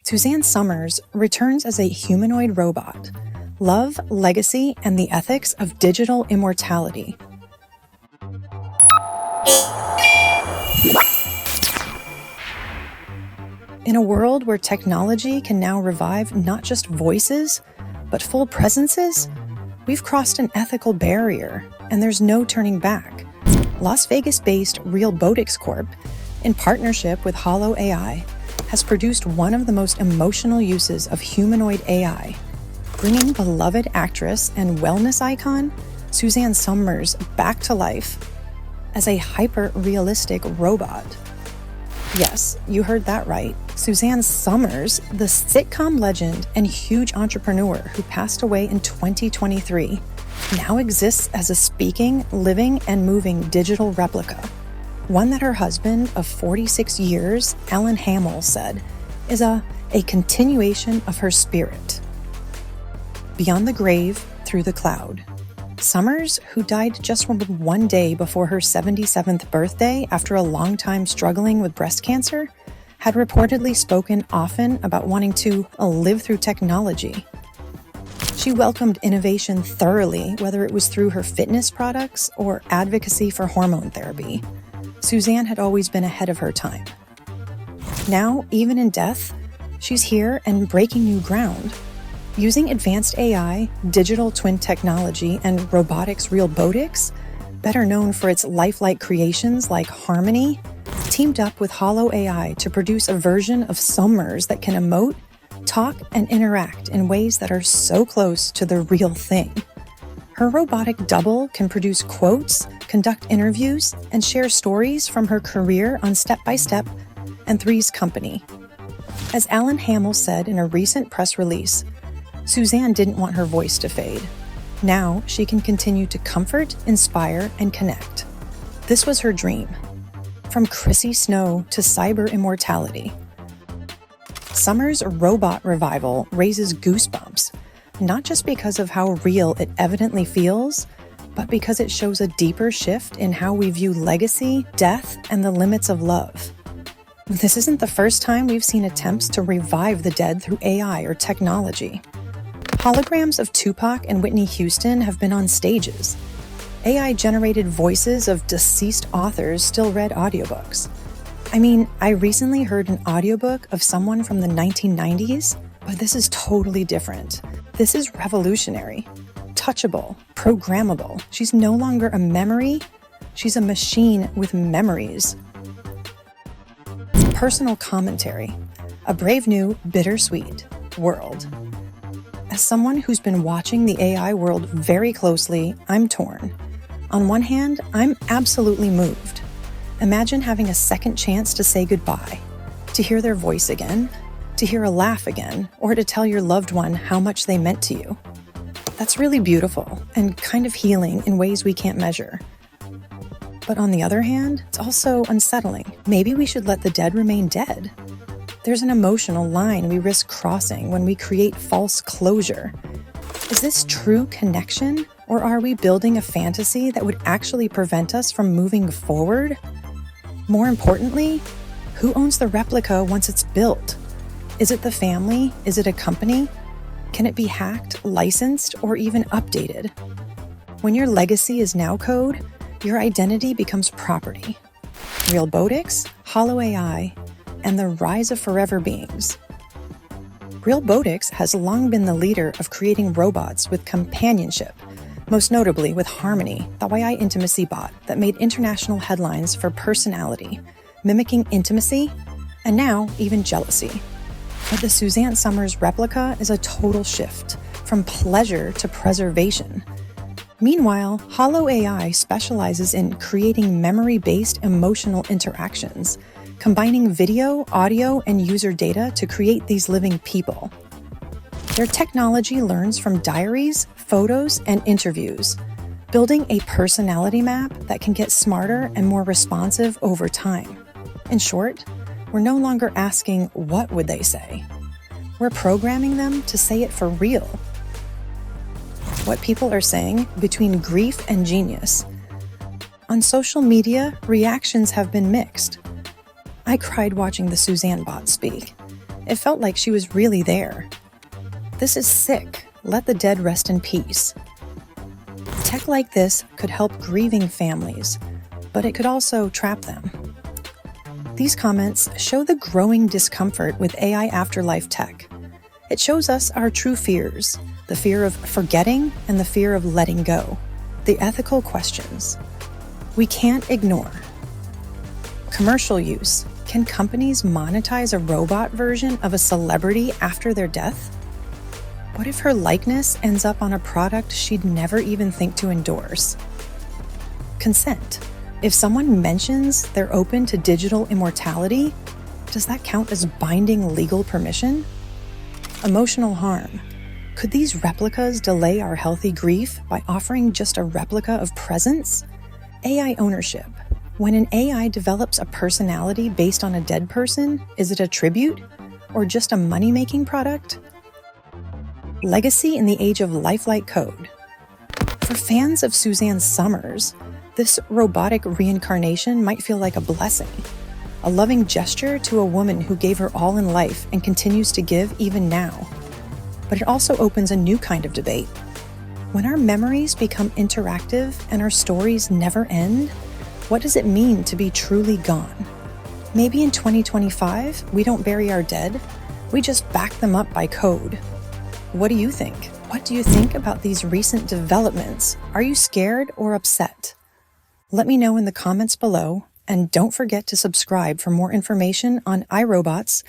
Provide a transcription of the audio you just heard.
Suzanne Somers returns as a humanoid robot. Love, legacy, and the ethics of digital immortality. In a world where technology can now revive not just voices, but full presences, we've crossed an ethical barrier, and there's no turning back. Las Vegas-based Realbotix Corp, in partnership with Hollo AI, has produced one of the most emotional uses of humanoid AI, bringing beloved actress and wellness icon Suzanne Somers back to life as a hyper-realistic robot. Yes, you heard that right. Suzanne Somers, the sitcom legend and huge entrepreneur who passed away in 2023, now exists as a speaking, living, and moving digital replica. One that her husband of 46 years, Alan Hamill, said is a continuation of her spirit. Beyond the grave, through the cloud. Somers, who died just one day before her 77th birthday after a long time struggling with breast cancer, had reportedly spoken often about wanting to live through technology. She welcomed innovation thoroughly, whether it was through her fitness products or advocacy for hormone therapy. Suzanne had always been ahead of her time. Now, even in death, she's here and breaking new ground. Using advanced AI, digital twin technology, and robotics Realbotix, better known for its lifelike creations like Harmony, teamed up with Hollo AI to produce a version of Somers that can emote, talk, and interact in ways that are so close to the real thing. Her robotic double can produce quotes, conduct interviews, and share stories from her career on Step by Step and Three's Company. As Alan Hamill said in a recent press release, Suzanne didn't want her voice to fade. Now she can continue to comfort, inspire, and connect. This was her dream. From Chrissy Snow to cyber immortality. Somers' robot revival raises goosebumps, not just because of how real it evidently feels, but because it shows a deeper shift in how we view legacy, death, and the limits of love. This isn't the first time we've seen attempts to revive the dead through AI or technology. Holograms of Tupac and Whitney Houston have been on stages. AI-generated voices of deceased authors still read audiobooks. I mean, I recently heard an audiobook of someone from the 1990s, but this is totally different. This is revolutionary, touchable, programmable. She's no longer a memory, she's a machine with memories. Personal commentary, a brave new, bittersweet world. As someone who's been watching the AI world very closely, I'm torn. On one hand, I'm absolutely moved. Imagine having a second chance to say goodbye, to hear their voice again, to hear a laugh again, or to tell your loved one how much they meant to you. That's really beautiful and kind of healing in ways we can't measure. But on the other hand, it's also unsettling. Maybe we should let the dead remain dead. There's an emotional line we risk crossing when we create false closure. Is this true connection, or are we building a fantasy that would actually prevent us from moving forward? More importantly, who owns the replica once it's built? Is it the family? Is it a company? Can it be hacked, licensed, or even updated? When your legacy is now code, your identity becomes property. Realbotix, Hollo AI, and the rise of forever beings. Realbotix has long been the leader of creating robots with companionship, most notably with Harmony, the AI intimacy bot that made international headlines for personality, mimicking intimacy, and now even jealousy. But the Suzanne Somers replica is a total shift, from pleasure to preservation. Meanwhile, Hollo AI specializes in creating memory-based emotional interactions, combining video, audio, and user data to create these living people. Their technology learns from diaries, photos, and interviews, building a personality map that can get smarter and more responsive over time. In short, we're no longer asking, what would they say? We're programming them to say it for real. What people are saying between grief and genius. On social media, reactions have been mixed. I cried watching the Suzanne bot speak. It felt like she was really there. This is sick. Let the dead rest in peace. Tech like this could help grieving families, but it could also trap them. These comments show the growing discomfort with AI afterlife tech. It shows us our true fears, the fear of forgetting and the fear of letting go, the ethical questions. We can't ignore. Commercial use. Can companies monetize a robot version of a celebrity after their death? What if her likeness ends up on a product she'd never even think to endorse? Consent. If someone mentions they're open to digital immortality, does that count as binding legal permission? Emotional harm. Could these replicas delay our healthy grief by offering just a replica of presence? AI ownership. When an AI develops a personality based on a dead person, is it a tribute or just a money-making product? Legacy in the age of lifelike code. For fans of Suzanne Somers, this robotic reincarnation might feel like a blessing, a loving gesture to a woman who gave her all in life and continues to give even now. But it also opens a new kind of debate. When our memories become interactive and our stories never end, what does it mean to be truly gone? Maybe in 2025, we don't bury our dead, we just back them up by code. What do you think? What do you think about these recent developments? Are you scared or upset? Let me know in the comments below, and don't forget to subscribe for more information on iRobots